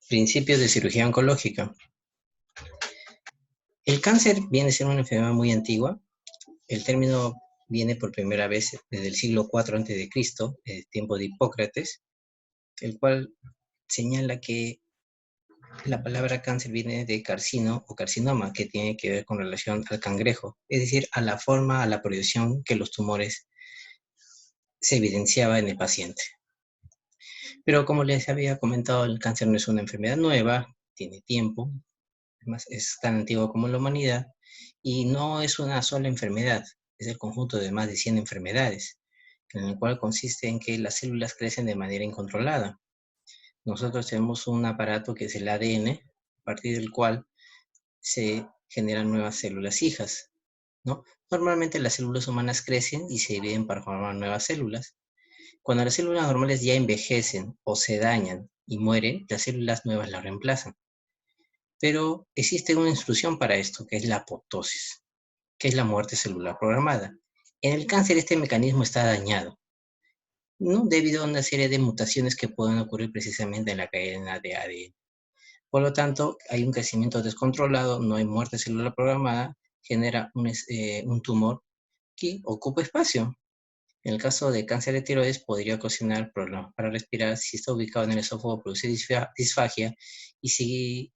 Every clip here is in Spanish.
Principios de cirugía oncológica. El cáncer viene a ser una enfermedad muy antigua. El término viene por primera vez desde el siglo IV a.C., el tiempo de Hipócrates, el cual señala que la palabra cáncer viene de carcino o carcinoma, que tiene que ver con relación al cangrejo, es decir, a la forma, a la proyección que los tumores se evidenciaba en el paciente. Pero como les había comentado, el cáncer no es una enfermedad nueva, tiene tiempo, además es tan antiguo como la humanidad, y no es una sola enfermedad, es el conjunto de más de 100 enfermedades, en el cual consiste en que las células crecen de manera incontrolada. Nosotros tenemos un aparato que es el ADN, a partir del cual se generan nuevas células hijas, ¿no? Normalmente las células humanas crecen y se dividen para formar nuevas células. Cuando las células normales ya envejecen o se dañan y mueren, las células nuevas las reemplazan. Pero existe una instrucción para esto, que es la apoptosis, que es la muerte celular programada. En el cáncer este mecanismo está dañado, ¿no? Debido a una serie de mutaciones que pueden ocurrir precisamente en la cadena de ADN. Por lo tanto, hay un crecimiento descontrolado, no hay muerte celular programada, genera un tumor que ocupa espacio. En el caso de cáncer de tiroides podría ocasionar problemas para respirar si está ubicado en el esófago, produce disfagia, y si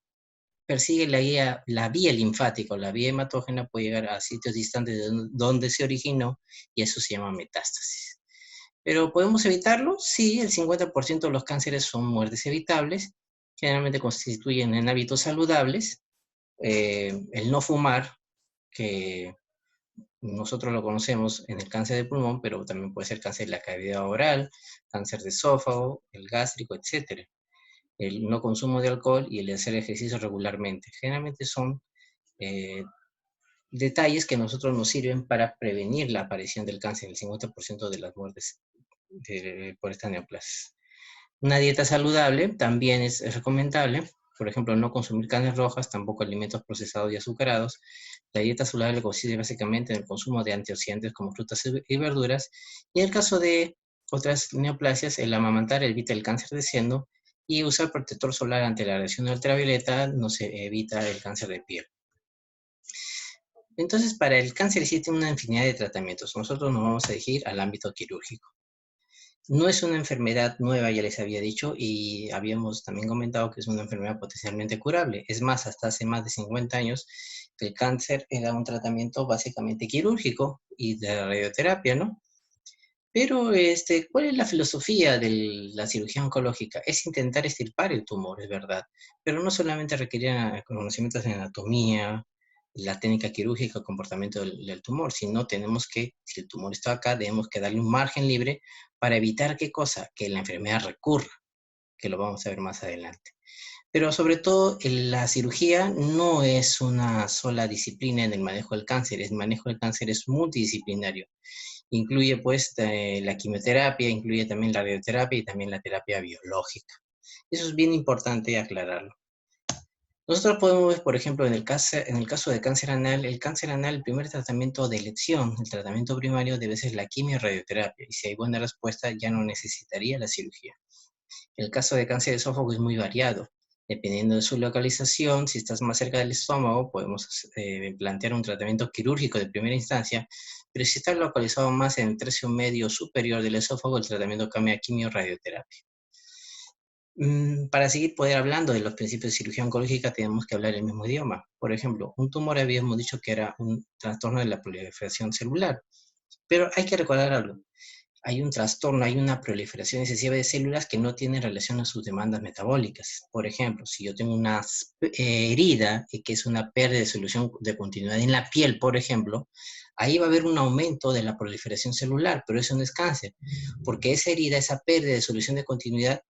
persigue la vía linfática o la vía hematógena, puede llegar a sitios distantes de donde se originó, y eso se llama metástasis. ¿Pero podemos evitarlo? Sí, el 50% de los cánceres son muertes evitables, generalmente constituyen en hábitos saludables, el no fumar, que nosotros lo conocemos en el cáncer de pulmón, pero también puede ser cáncer de la cavidad oral, cáncer de esófago, el gástrico, etc. El no consumo de alcohol y el hacer ejercicio regularmente. Generalmente son eh, detalles que a nosotros nos sirven para prevenir la aparición del cáncer en el 50% de las muertes por esta neoplasia. Una dieta saludable también es recomendable. Por ejemplo, no consumir carnes rojas, tampoco alimentos procesados y azucarados. La dieta saludable consiste básicamente en el consumo de antioxidantes como frutas y verduras. Y en el caso de otras neoplasias, el amamantar evita el cáncer de seno, y usar protector solar ante la radiación ultravioleta no se evita el cáncer de piel. Entonces, para el cáncer existe una infinidad de tratamientos. Nosotros nos vamos a dirigir al ámbito quirúrgico. No es una enfermedad nueva, ya les había dicho, y habíamos también comentado que es una enfermedad potencialmente curable. Es más, hasta hace más de 50 años, el cáncer era un tratamiento básicamente quirúrgico y de radioterapia, ¿no? Pero, ¿cuál es la filosofía de la cirugía oncológica? Es intentar extirpar el tumor, es verdad, pero no solamente requerir conocimientos de anatomía, la técnica quirúrgica, el comportamiento del tumor, sino tenemos que, si el tumor está acá, debemos que darle un margen libre para evitar, ¿qué cosa? Que la enfermedad recurra, que lo vamos a ver más adelante. Pero sobre todo, la cirugía no es una sola disciplina en el manejo del cáncer. El manejo del cáncer es multidisciplinario. Incluye pues la quimioterapia, incluye también la radioterapia y también la terapia biológica. Eso es bien importante aclararlo. Nosotros podemos ver, por ejemplo, en el caso de cáncer anal, el primer tratamiento de elección, el tratamiento primario debe ser la quimio y radioterapia, y si hay buena respuesta ya no necesitaría la cirugía. El caso de cáncer de esófago es muy variado. Dependiendo de su localización, si estás más cerca del estómago, podemos plantear un tratamiento quirúrgico de primera instancia, pero si está localizado más en el tercio medio superior del esófago, el tratamiento cambia a quimio-radioterapia. Para seguir poder hablando de los principios de cirugía oncológica, tenemos que hablar el mismo idioma. Por ejemplo, un tumor habíamos dicho que era un trastorno de la proliferación celular, pero hay que recordar algo. Hay un trastorno, hay una proliferación excesiva de células que no tienen relación a sus demandas metabólicas. Por ejemplo, si yo tengo una herida, que es una pérdida de solución de continuidad en la piel, por ejemplo, ahí va a haber un aumento de la proliferación celular, pero eso no es cáncer, porque esa herida, esa pérdida de solución de continuidad,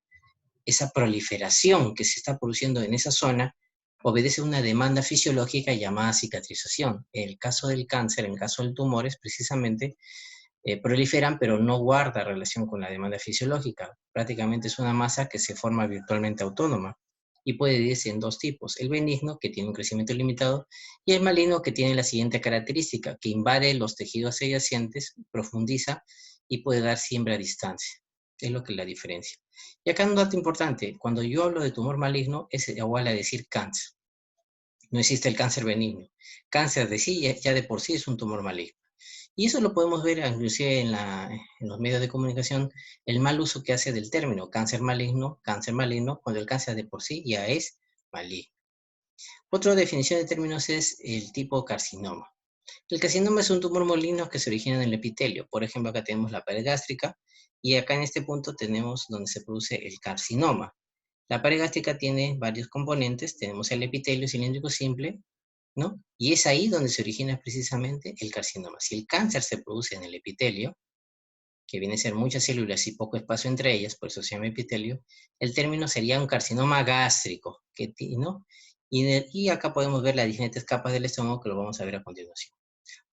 esa proliferación que se está produciendo en esa zona, obedece a una demanda fisiológica llamada cicatrización. En el caso del cáncer, en el caso del tumor, es precisamente proliferan, pero no guarda relación con la demanda fisiológica. Prácticamente es una masa que se forma virtualmente autónoma y puede dividirse en dos tipos: el benigno, que tiene un crecimiento limitado, y el maligno, que tiene la siguiente característica, que invade los tejidos adyacentes, profundiza y puede dar siembra a distancia. Es lo que la diferencia. Y acá un dato importante, cuando yo hablo de tumor maligno, es igual a decir cáncer. No existe el cáncer benigno. Cáncer de sí, ya de por sí es un tumor maligno. Y eso lo podemos ver inclusive en los medios de comunicación, el mal uso que hace del término cáncer maligno, cuando el cáncer de por sí ya es maligno. Otra definición de términos es el tipo carcinoma. El carcinoma es un tumor maligno que se origina en el epitelio. Por ejemplo, acá tenemos la pared gástrica y acá en este punto tenemos donde se produce el carcinoma. La pared gástrica tiene varios componentes. Tenemos el epitelio cilíndrico simple, ¿no? Y es ahí donde se origina precisamente el carcinoma. Si el cáncer se produce en el epitelio, que viene a ser muchas células y poco espacio entre ellas, por eso se llama epitelio, el término sería un carcinoma gástrico, ¿no? Y acá podemos ver las diferentes capas del estómago que lo vamos a ver a continuación.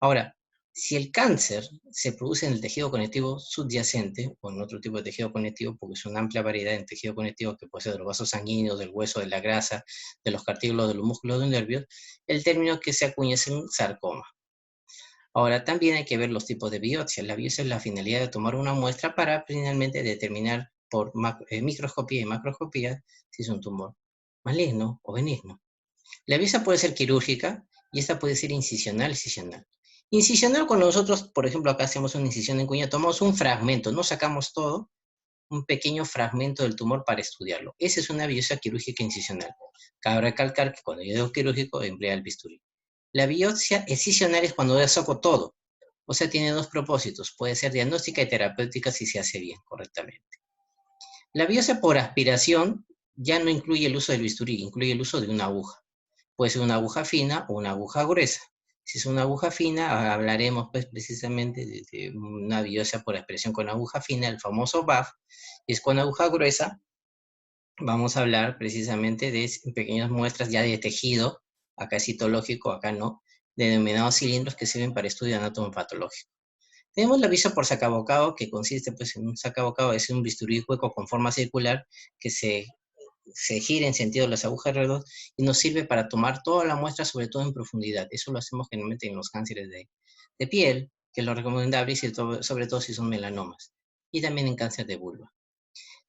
Ahora, si el cáncer se produce en el tejido conectivo subyacente o en otro tipo de tejido conectivo, porque es una amplia variedad de tejido conectivo que puede ser de los vasos sanguíneos, del hueso, de la grasa, de los cartílagos, de los músculos, de los nervios, el término que se acuña es un sarcoma. Ahora, también hay que ver los tipos de biopsia. La biopsia es la finalidad de tomar una muestra para finalmente determinar por microscopía y macroscopía si es un tumor maligno o benigno. La biopsia puede ser quirúrgica y esta puede ser incisional. Incisional, cuando nosotros, por ejemplo, acá hacemos una incisión en cuña, tomamos un fragmento, no sacamos todo, un pequeño fragmento del tumor para estudiarlo. Esa es una biopsia quirúrgica incisional. Cabe recalcar que cuando yo digo quirúrgico, emplea el bisturí. La biopsia excisional es cuando yo saco todo. O sea, tiene dos propósitos. Puede ser diagnóstica y terapéutica si se hace bien, correctamente. La biopsia por aspiración ya no incluye el uso del bisturí, incluye el uso de una aguja. Puede ser una aguja fina o una aguja gruesa. Si es una aguja fina, hablaremos pues, precisamente de una biopsia por aspiración con aguja fina, el famoso BAF. Y es con aguja gruesa, vamos a hablar precisamente de pequeñas muestras ya de tejido, acá es citológico, acá no, de denominados cilindros que sirven para estudio anatomopatológico. Tenemos la biopsia por sacabocado, que consiste pues, en un sacabocado, es un bisturí hueco con forma circular que se gira en sentido de las agujas alrededor y nos sirve para tomar toda la muestra, sobre todo en profundidad. Eso lo hacemos generalmente en los cánceres de piel, que es lo recomendable, y sobre todo si son melanomas, y también en cáncer de vulva.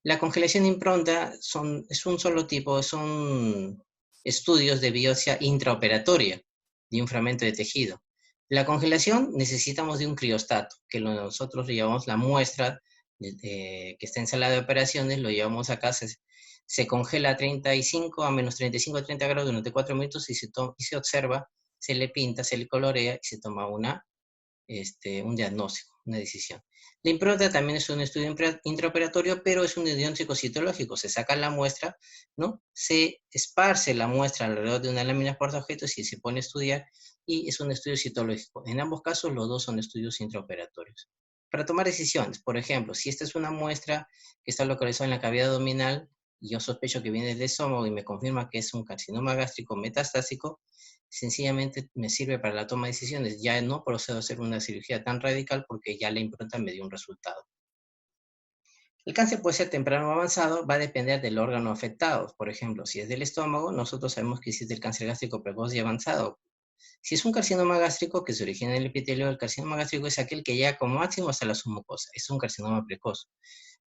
La congelación de impronta es un solo tipo, son estudios de biopsia intraoperatoria de un fragmento de tejido. La congelación necesitamos de un criostato, que nosotros le llamamos la muestra que está en sala de operaciones, lo llevamos a casa, se congela a 35 a menos 35 a 30 grados durante 4 minutos y se observa, se le pinta, se le colorea y se toma un diagnóstico, una decisión. La impronta también es un estudio intraoperatorio, pero es un diagnóstico citológico. Se saca la muestra, ¿no? Se esparce la muestra alrededor de una lámina portaobjetos y se pone a estudiar, y es un estudio citológico. En ambos casos, los dos son estudios intraoperatorios. Para tomar decisiones, por ejemplo, si esta es una muestra que está localizada en la cavidad abdominal, y yo sospecho que viene del estómago y me confirma que es un carcinoma gástrico metastásico, sencillamente me sirve para la toma de decisiones. Ya no procedo a hacer una cirugía tan radical porque ya la impronta me dio un resultado. El cáncer puede ser temprano o avanzado, va a depender del órgano afectado. Por ejemplo, si es del estómago, nosotros sabemos que existe el cáncer gástrico precoz y avanzado. Si es un carcinoma gástrico que se origina en el epitelio, el carcinoma gástrico es aquel que llega como máximo hasta la submucosa. Es un carcinoma precoz.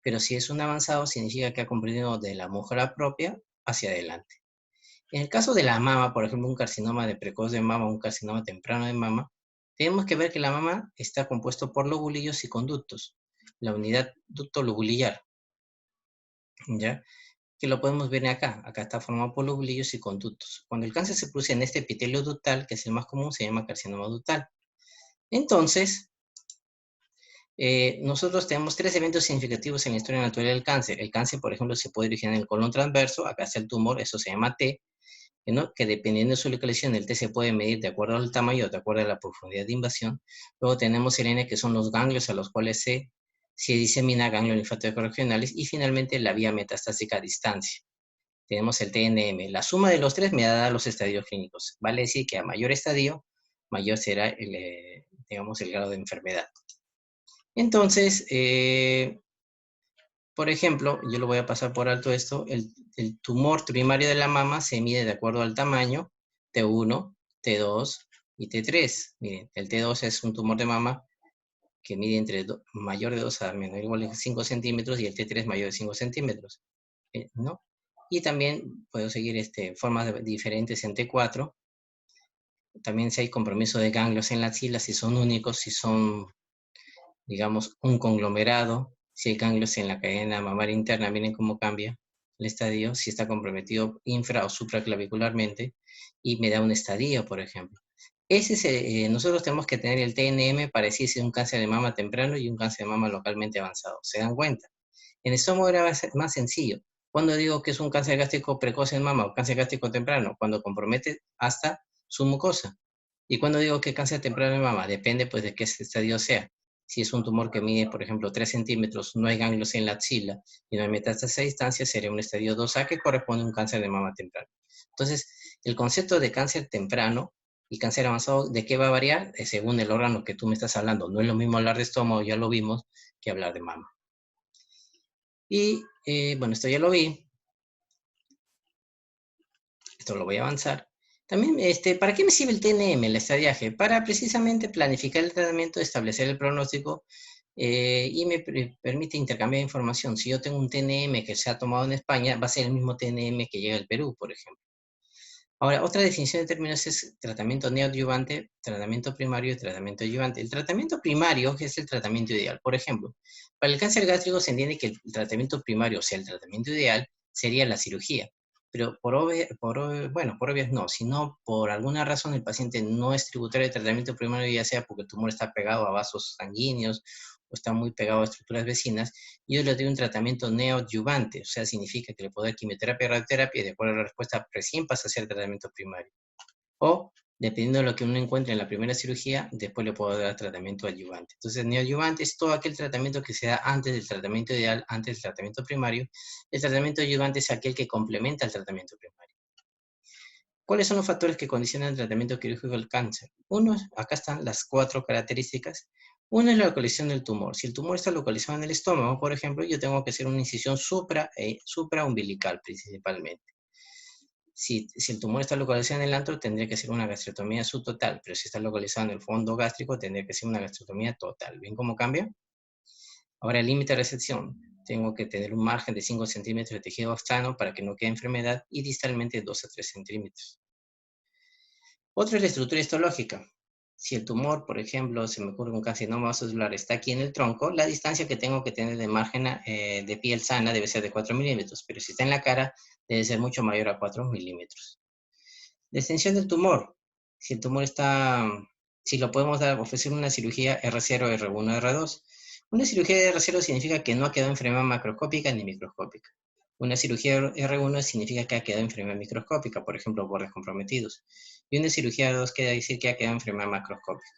Pero si es un avanzado, significa que ha comprendido de la mujer propia hacia adelante. En el caso de la mama, por ejemplo, un carcinoma de precoz de mama, un carcinoma temprano de mama, tenemos que ver que la mama está compuesto por lobulillos y conductos. La unidad ducto lobulillar, ¿ya? Que lo podemos ver acá. Acá está formado por lobulillos y conductos. Cuando el cáncer se produce en este epitelio ductal, que es el más común, se llama carcinoma ductal. Entonces, nosotros tenemos 3 eventos significativos en la historia natural del cáncer. El cáncer, por ejemplo, se puede originar en el colon transverso, acá está el tumor, eso se llama T, ¿no? Que dependiendo de su localización, el T se puede medir de acuerdo al tamaño, de acuerdo a la profundidad de invasión. Luego tenemos el N, que son los ganglios a los cuales se disemina ganglios linfáticos regionales, y finalmente la vía metastásica a distancia. Tenemos el TNM. La suma de los 3 me da los estadios clínicos. Vale decir que a mayor estadio, mayor será digamos, el grado de enfermedad. Entonces, por ejemplo, yo lo voy a pasar por alto esto, el tumor primario de la mama se mide de acuerdo al tamaño, T1, T2 y T3. Miren, el T2 es un tumor de mama que mide entre mayor de 2 a menor o igual a 5 centímetros y el T3 mayor de 5 centímetros, ¿no? Y también puedo seguir formas diferentes en T4. También si hay compromiso de ganglios en la axila, si son únicos, si son, digamos, un conglomerado, si hay ganglios en la cadena mamaria interna, miren cómo cambia el estadio, si está comprometido infra o supraclavicularmente, y me da un estadio, por ejemplo. Nosotros tenemos que tener el TNM para decir si es un cáncer de mama temprano y un cáncer de mama localmente avanzado. ¿Se dan cuenta? En el estómago era más sencillo. Cuando digo que es un cáncer gástrico precoz en mama o cáncer gástrico temprano, cuando compromete hasta su mucosa. Y cuando digo que cáncer temprano en mama, depende pues de qué estadio sea. Si es un tumor que mide, por ejemplo, 3 centímetros, no hay ganglios en la axila y no hay metástasis a distancia, sería un estadio 2A que corresponde a un cáncer de mama temprano. Entonces, el concepto de cáncer temprano y cáncer avanzado, ¿de qué va a variar? Según el órgano que tú me estás hablando. No es lo mismo hablar de estómago, ya lo vimos, que hablar de mama. Y bueno, esto ya lo vi. Esto lo voy a avanzar. También, ¿para qué me sirve el TNM, el estadiaje? Para precisamente planificar el tratamiento, establecer el pronóstico y me permite intercambiar información. Si yo tengo un TNM que se ha tomado en España, va a ser el mismo TNM que llega al Perú, por ejemplo. Ahora, otra definición de términos es tratamiento neoadyuvante, tratamiento primario y tratamiento adyuvante. El tratamiento primario es el tratamiento ideal. Por ejemplo, para el cáncer gástrico se entiende que el tratamiento primario, o sea, el tratamiento ideal, sería la cirugía. Pero por obvias no, sino por alguna razón el paciente no es tributario de tratamiento primario, ya sea porque el tumor está pegado a vasos sanguíneos o está muy pegado a estructuras vecinas, yo le doy un tratamiento neoadyuvante, o sea, significa que le puedo dar quimioterapia, radioterapia y de acuerdo a la respuesta recién pasa a ser tratamiento primario. O, dependiendo de lo que uno encuentre en la primera cirugía, después le puedo dar tratamiento adyuvante. Entonces, neoadyuvante es todo aquel tratamiento que se da antes del tratamiento ideal, antes del tratamiento primario. El tratamiento adyuvante es aquel que complementa el tratamiento primario. ¿Cuáles son los factores que condicionan el tratamiento quirúrgico del cáncer? Uno, acá están las 4 características. Uno es la localización del tumor. Si el tumor está localizado en el estómago, por ejemplo, yo tengo que hacer una incisión supraumbilical principalmente. Si el tumor está localizado en el antro, tendría que ser una gastrectomía subtotal, pero si está localizado en el fondo gástrico, tendría que ser una gastrectomía total. ¿Ven cómo cambia? Ahora, el límite de resección. Tengo que tener un margen de 5 centímetros de tejido externo para que no quede enfermedad y distalmente 2 a 3 centímetros. Otra es la estructura histológica. Si el tumor, por ejemplo, se me ocurre un carcinoma celular, está aquí en el tronco, la distancia que tengo que tener de margen de piel sana debe ser de 4 milímetros, pero si está en la cara, debe ser mucho mayor a 4 milímetros. La extensión del tumor. Si el tumor está, si lo podemos dar, ofrecer una cirugía R0, R1, R2. Una cirugía de R0 significa que no ha quedado enfermedad macroscópica ni microscópica. Una cirugía R1 significa que ha quedado enfermedad microscópica, por ejemplo, bordes comprometidos. Y una cirugía R2 quiere decir que ha quedado enfermedad macroscópica.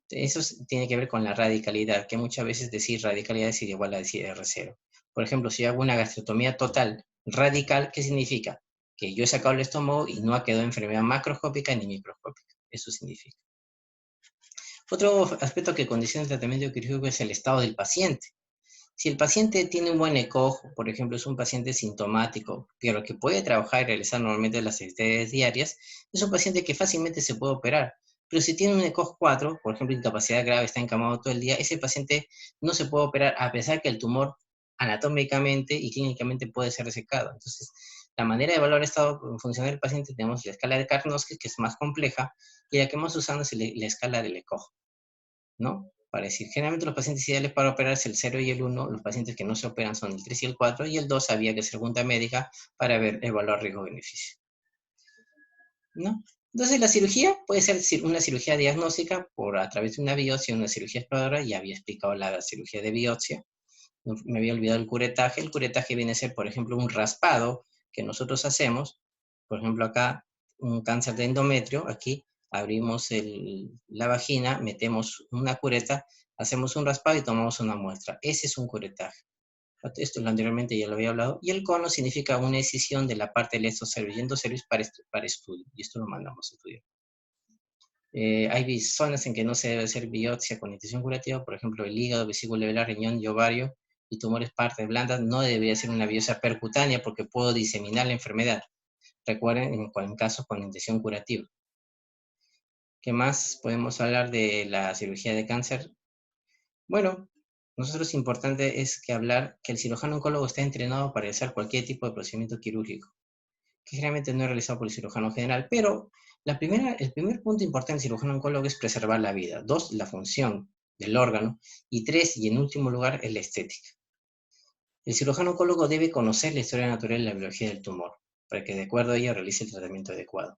Eso tiene que ver con la radicalidad, que muchas veces decir radicalidad es igual a decir R0. Por ejemplo, si hago una gastrectomía total radical, ¿qué significa? Que yo he sacado el estómago y no ha quedado enfermedad macroscópica ni microscópica. Eso significa. Otro aspecto que condiciona el tratamiento quirúrgico es el estado del paciente. Si el paciente tiene un buen ECOG, por ejemplo, es un paciente sintomático, pero que puede trabajar y realizar normalmente las actividades diarias, es un paciente que fácilmente se puede operar. Pero si tiene un ECOG 4, por ejemplo, incapacidad grave, está encamado todo el día, ese paciente no se puede operar a pesar que el tumor anatómicamente y clínicamente puede ser resecado. Entonces, la manera de evaluar el estado funcional del paciente, tenemos la escala de Karnofsky, que es más compleja, y la que hemos usado es la escala del ECOG, ¿no? Para decir, generalmente los pacientes ideales para operar es el 0 y el 1, los pacientes que no se operan son el 3 y el 4, y el 2 había que hacer junta médica para evaluar riesgo-beneficio, ¿no? Entonces la cirugía puede ser una cirugía diagnóstica a través de una biopsia, una cirugía exploradora, ya había explicado la cirugía de biopsia, me había olvidado el curetaje viene a ser, por ejemplo, un raspado que nosotros hacemos, por ejemplo acá, un cáncer de endometrio, aquí abrimos la vagina, metemos una cureta, hacemos un raspado y tomamos una muestra. Ese es un curetaje. Esto anteriormente ya lo había hablado. Y el cono significa una decisión de la parte del endocervix y endocervix para estudio. Y esto lo mandamos a estudiar. Hay zonas en que no se debe hacer biopsia con intención curativa, por ejemplo, el hígado, vesícula biliar, riñón y ovario, y tumores partes blandas, no debería ser una biopsia percutánea porque puedo diseminar la enfermedad. Recuerden, en casos con intención curativa. ¿Qué más podemos hablar de la cirugía de cáncer? Bueno, nosotros importante es que hablar que el cirujano oncólogo está entrenado para realizar cualquier tipo de procedimiento quirúrgico, que generalmente no es realizado por el cirujano general, pero el primer punto importante del cirujano oncólogo es preservar la vida. 2, la función del órgano. Y 3, y en último lugar, es la estética. El cirujano oncólogo debe conocer la historia natural y la biología del tumor, para que de acuerdo a ella realice el tratamiento adecuado.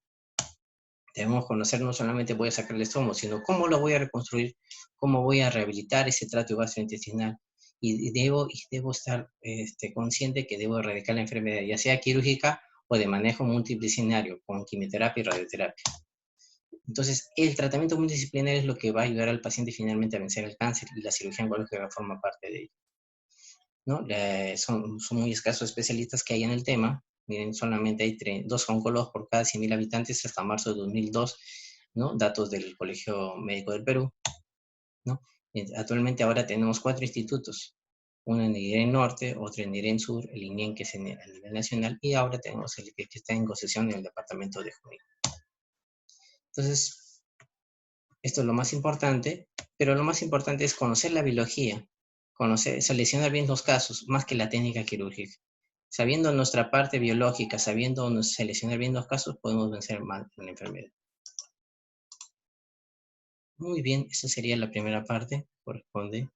Debemos conocer no solamente voy a sacar el estómago, sino cómo lo voy a reconstruir, cómo voy a rehabilitar ese tracto gastrointestinal. Y debo estar consciente que debo erradicar la enfermedad, ya sea quirúrgica o de manejo multidisciplinario, con quimioterapia y radioterapia. Entonces, el tratamiento multidisciplinario es lo que va a ayudar al paciente finalmente a vencer el cáncer, y la cirugía oncológica forma parte de ello, ¿no? Son muy escasos especialistas que hay en el tema. Miren, solamente hay 2 oncólogos por cada 100.000 habitantes hasta marzo de 2002, ¿no? Datos del Colegio Médico del Perú, ¿no? Actualmente ahora tenemos 4 institutos, uno en Irén Norte, otro en Irén Sur, el INIEN, que es a nivel nacional, y ahora tenemos el que está en concesión en el departamento de Junín. Entonces, esto es lo más importante, pero lo más importante es conocer la biología, seleccionar bien los casos, más que la técnica quirúrgica. Sabiendo nuestra parte biológica, sabiendo seleccionar bien los casos, podemos vencer más la enfermedad. Muy bien, esa sería la primera parte, corresponde